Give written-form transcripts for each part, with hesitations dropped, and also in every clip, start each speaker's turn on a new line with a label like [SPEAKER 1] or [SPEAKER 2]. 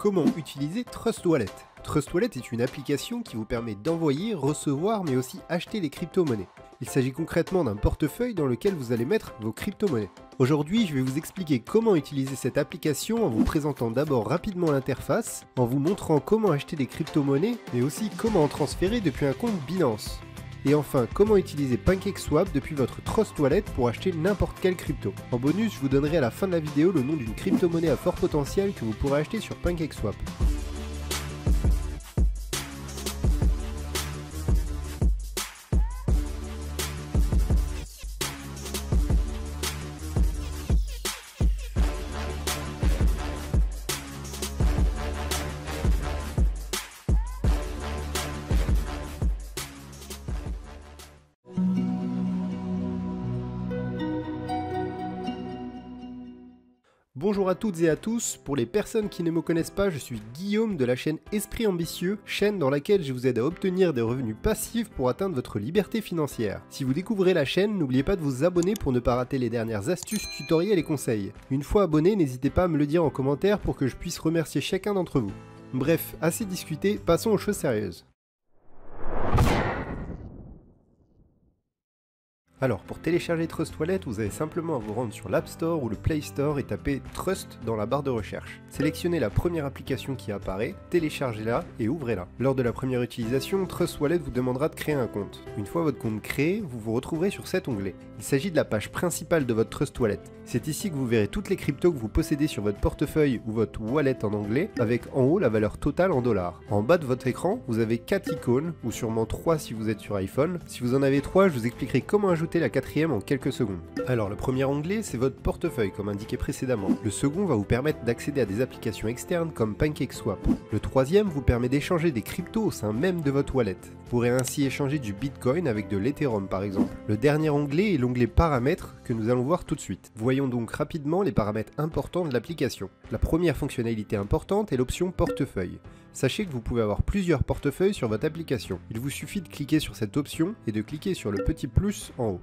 [SPEAKER 1] Comment utiliser Trust Wallet? Trust Wallet est une application qui vous permet d'envoyer, recevoir, mais aussi acheter des crypto-monnaies. Il s'agit concrètement d'un portefeuille dans lequel vous allez mettre vos crypto-monnaies. Aujourd'hui, je vais vous expliquer comment utiliser cette application en vous présentant d'abord rapidement l'interface, en vous montrant comment acheter des crypto-monnaies, mais aussi comment en transférer depuis un compte Binance. Et enfin, comment utiliser PancakeSwap depuis votre Trust Wallet pour acheter n'importe quelle crypto. En bonus, je vous donnerai à la fin de la vidéo le nom d'une crypto-monnaie à fort potentiel que vous pourrez acheter sur PancakeSwap. Bonjour à toutes et à tous, pour les personnes qui ne me connaissent pas, je suis Guillaume de la chaîne Esprit Ambitieux, chaîne dans laquelle je vous aide à obtenir des revenus passifs pour atteindre votre liberté financière. Si vous découvrez la chaîne, n'oubliez pas de vous abonner pour ne pas rater les dernières astuces, tutoriels et conseils. Une fois abonné, n'hésitez pas à me le dire en commentaire pour que je puisse remercier chacun d'entre vous. Bref, assez discuté, passons aux choses sérieuses. Alors, pour télécharger Trust Wallet, vous avez simplement à vous rendre sur l'App Store ou le Play Store et taper Trust dans la barre de recherche. Sélectionnez la première application qui apparaît, téléchargez-la et ouvrez-la. Lors de la première utilisation, Trust Wallet vous demandera de créer un compte. Une fois votre compte créé, vous vous retrouverez sur cet onglet. Il s'agit de la page principale de votre Trust Wallet. C'est ici que vous verrez toutes les cryptos que vous possédez sur votre portefeuille ou votre wallet en anglais, avec en haut la valeur totale en dollars. En bas de votre écran, vous avez 4 icônes, ou sûrement 3 si vous êtes sur iPhone. Si vous en avez 3, je vous expliquerai comment ajouter la quatrième en quelques secondes. Alors le premier onglet, c'est votre portefeuille comme indiqué précédemment. Le second va vous permettre d'accéder à des applications externes comme PancakeSwap. Le troisième vous permet d'échanger des cryptos au sein même de votre wallet. Vous pourrez ainsi échanger du Bitcoin avec de l'Ethereum par exemple. Le dernier onglet est l'onglet paramètres que nous allons voir tout de suite. Voyons donc rapidement les paramètres importants de l'application. La première fonctionnalité importante est l'option portefeuille. Sachez que vous pouvez avoir plusieurs portefeuilles sur votre application. Il vous suffit de cliquer sur cette option et de cliquer sur le petit plus en haut.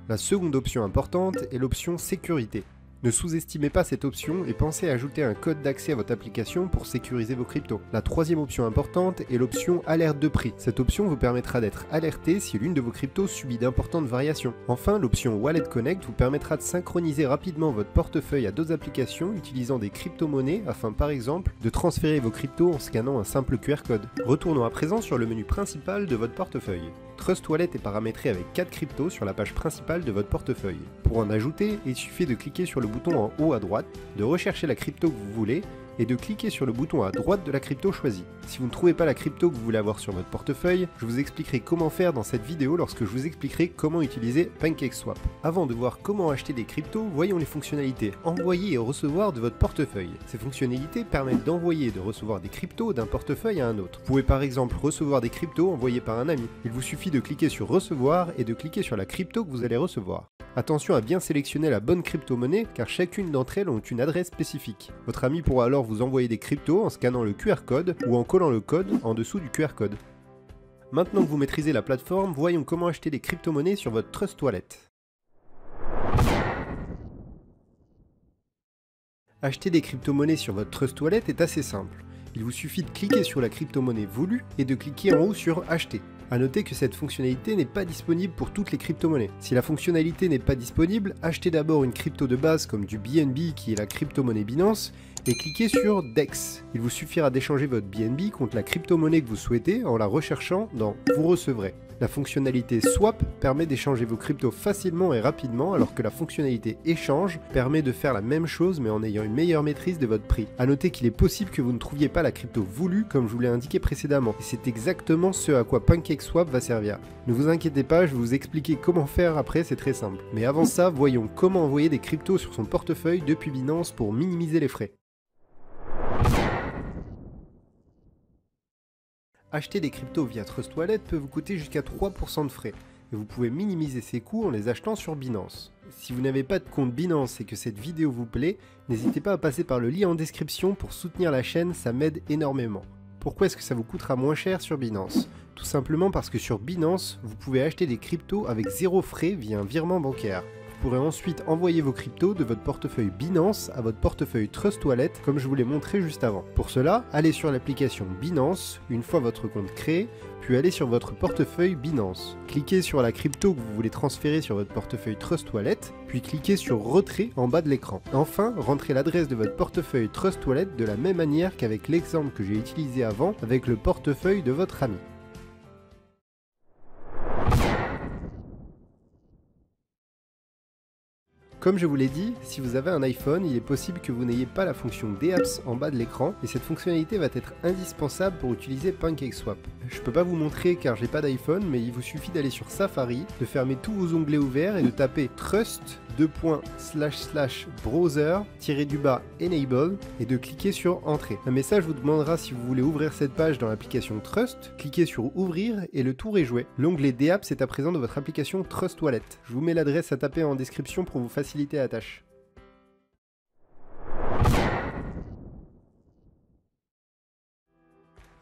[SPEAKER 1] La seconde option importante est l'option sécurité. Ne sous-estimez pas cette option et pensez à ajouter un code d'accès à votre application pour sécuriser vos cryptos. La troisième option importante est l'option alerte de prix. Cette option vous permettra d'être alerté si l'une de vos cryptos subit d'importantes variations. Enfin, l'option Wallet Connect vous permettra de synchroniser rapidement votre portefeuille à d'autres applications utilisant des crypto-monnaies afin par exemple de transférer vos cryptos en scannant un simple QR code. Retournons à présent sur le menu principal de votre portefeuille. Trust Wallet est paramétré avec 4 cryptos sur la page principale de votre portefeuille. Pour en ajouter, il suffit de cliquer sur le bouton en haut à droite, de rechercher la crypto que vous voulez et de cliquer sur le bouton à droite de la crypto choisie. Si vous ne trouvez pas la crypto que vous voulez avoir sur votre portefeuille, je vous expliquerai comment faire dans cette vidéo lorsque je vous expliquerai comment utiliser PancakeSwap. Avant de voir comment acheter des cryptos, voyons les fonctionnalités envoyer et recevoir de votre portefeuille. Ces fonctionnalités permettent d'envoyer et de recevoir des cryptos d'un portefeuille à un autre. Vous pouvez par exemple recevoir des cryptos envoyés par un ami. Il vous suffit de cliquer sur recevoir et de cliquer sur la crypto que vous allez recevoir. Attention à bien sélectionner la bonne crypto-monnaie car chacune d'entre elles ont une adresse spécifique. Votre ami pourra alors vous envoyer des cryptos en scannant le QR code ou en collant le code en dessous du QR code. Maintenant que vous maîtrisez la plateforme, voyons comment acheter des crypto-monnaies sur votre Trust Wallet. Acheter des crypto-monnaies sur votre Trust Wallet est assez simple. Il vous suffit de cliquer sur la crypto-monnaie voulue et de cliquer en haut sur Acheter. A noter que cette fonctionnalité n'est pas disponible pour toutes les crypto-monnaies. Si la fonctionnalité n'est pas disponible, achetez d'abord une crypto de base comme du BNB qui est la crypto-monnaie Binance et cliquez sur DEX. Il vous suffira d'échanger votre BNB contre la crypto-monnaie que vous souhaitez en la recherchant dans Vous recevrez. La fonctionnalité Swap permet d'échanger vos cryptos facilement et rapidement alors que la fonctionnalité Échange permet de faire la même chose mais en ayant une meilleure maîtrise de votre prix. A noter qu'il est possible que vous ne trouviez pas la crypto voulue comme je vous l'ai indiqué précédemment et c'est exactement ce à quoi PancakeSwap va servir. Ne vous inquiétez pas, je vais vous expliquer comment faire après, c'est très simple. Mais avant ça, voyons comment envoyer des cryptos sur son portefeuille depuis Binance pour minimiser les frais. Acheter des cryptos via Trust Wallet peut vous coûter jusqu'à 3% de frais, et vous pouvez minimiser ces coûts en les achetant sur Binance. Si vous n'avez pas de compte Binance et que cette vidéo vous plaît, n'hésitez pas à passer par le lien en description pour soutenir la chaîne, ça m'aide énormément. Pourquoi est-ce que ça vous coûtera moins cher sur Binance? Tout simplement parce que sur Binance, vous pouvez acheter des cryptos avec 0 frais via un virement bancaire. Vous pourrez ensuite envoyer vos cryptos de votre portefeuille Binance à votre portefeuille Trust Wallet comme je vous l'ai montré juste avant. Pour cela, allez sur l'application Binance une fois votre compte créé, puis allez sur votre portefeuille Binance. Cliquez sur la crypto que vous voulez transférer sur votre portefeuille Trust Wallet, puis cliquez sur Retrait en bas de l'écran. Enfin, rentrez l'adresse de votre portefeuille Trust Wallet de la même manière qu'avec l'exemple que j'ai utilisé avant avec le portefeuille de votre ami. Comme je vous l'ai dit, si vous avez un iPhone, il est possible que vous n'ayez pas la fonction d'apps en bas de l'écran et cette fonctionnalité va être indispensable pour utiliser PancakeSwap. Je peux pas vous montrer car j'ai pas d'iPhone, mais il vous suffit d'aller sur Safari, de fermer tous vos onglets ouverts et de taper trust browser-enable et de cliquer sur Entrée. Un message vous demandera si vous voulez ouvrir cette page dans l'application Trust, cliquez sur Ouvrir et le tour est joué. L'onglet d'apps est à présent dans votre application Trust Wallet. Je vous mets l'adresse à taper en description pour vous faciliter la tâche.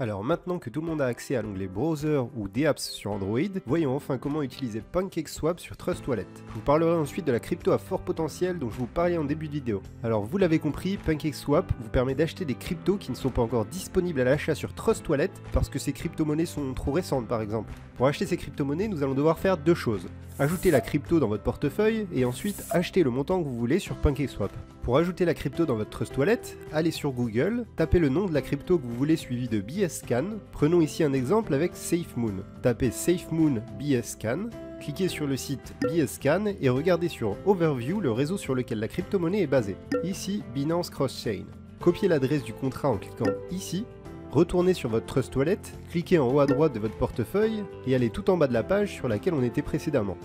[SPEAKER 1] Alors maintenant que tout le monde a accès à l'onglet Browser ou d'apps sur Android, voyons enfin comment utiliser PancakeSwap sur Trust Wallet. Je vous parlerai ensuite de la crypto à fort potentiel dont je vous parlais en début de vidéo. Alors vous l'avez compris, PancakeSwap vous permet d'acheter des cryptos qui ne sont pas encore disponibles à l'achat sur Trust Wallet parce que ces crypto-monnaies sont trop récentes par exemple. Pour acheter ces crypto-monnaies, nous allons devoir faire deux choses. Ajouter la crypto dans votre portefeuille et ensuite acheter le montant que vous voulez sur PancakeSwap. Pour ajouter la crypto dans votre Trust Wallet, allez sur Google, tapez le nom de la crypto que vous voulez suivi de BSCAN. Prenons ici un exemple avec SafeMoon. Tapez SafeMoon BSCAN, cliquez sur le site BSCAN et regardez sur Overview le réseau sur lequel la crypto-monnaie est basée. Ici, Binance Cross-Chain. Copiez l'adresse du contrat en cliquant ici. Retournez sur votre Trust Wallet, cliquez en haut à droite de votre portefeuille et allez tout en bas de la page sur laquelle on était précédemment.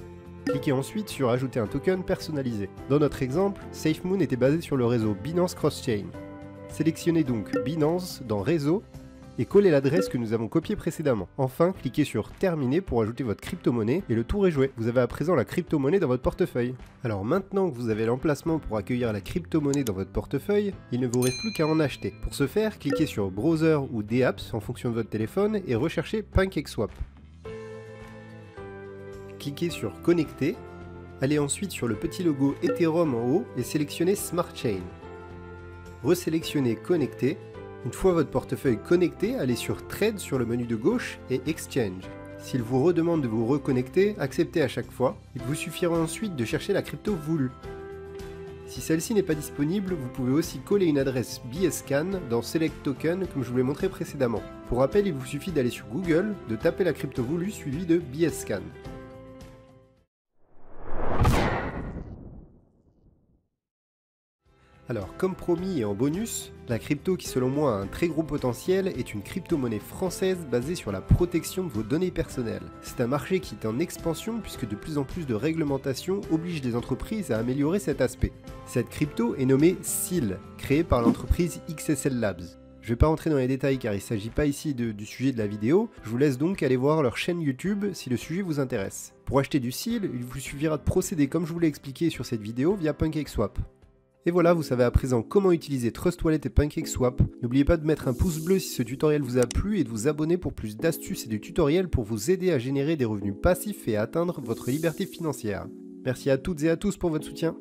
[SPEAKER 1] Cliquez ensuite sur Ajouter un token personnalisé. Dans notre exemple, SafeMoon était basé sur le réseau Binance Cross-Chain. Sélectionnez donc Binance dans Réseau et collez l'adresse que nous avons copiée précédemment. Enfin, cliquez sur Terminer pour ajouter votre crypto-monnaie et le tour est joué. Vous avez à présent la crypto-monnaie dans votre portefeuille. Alors maintenant que vous avez l'emplacement pour accueillir la crypto-monnaie dans votre portefeuille, il ne vous reste plus qu'à en acheter. Pour ce faire, cliquez sur Browser ou d'apps en fonction de votre téléphone et recherchez PancakeSwap. Cliquez sur Connecter, allez ensuite sur le petit logo Ethereum en haut et sélectionnez Smart Chain. Resélectionnez Connecter. Une fois votre portefeuille connecté, allez sur Trade sur le menu de gauche et Exchange. S'il vous redemande de vous reconnecter, acceptez à chaque fois. Il vous suffira ensuite de chercher la crypto voulue. Si celle-ci n'est pas disponible, vous pouvez aussi coller une adresse BSCAN dans Select Token comme je vous l'ai montré précédemment. Pour rappel, il vous suffit d'aller sur Google, de taper la crypto voulue suivie de BSCAN. Alors, comme promis et en bonus, la crypto qui selon moi a un très gros potentiel est une crypto-monnaie française basée sur la protection de vos données personnelles. C'est un marché qui est en expansion puisque de plus en plus de réglementations obligent les entreprises à améliorer cet aspect. Cette crypto est nommée SEAL, créée par l'entreprise XSL Labs. Je ne vais pas rentrer dans les détails car il ne s'agit pas ici du sujet de la vidéo, je vous laisse donc aller voir leur chaîne YouTube si le sujet vous intéresse. Pour acheter du SEAL, il vous suffira de procéder comme je vous l'ai expliqué sur cette vidéo via PancakeSwap. Et voilà, vous savez à présent comment utiliser Trust Wallet et PancakeSwap. N'oubliez pas de mettre un pouce bleu si ce tutoriel vous a plu et de vous abonner pour plus d'astuces et de tutoriels pour vous aider à générer des revenus passifs et à atteindre votre liberté financière. Merci à toutes et à tous pour votre soutien.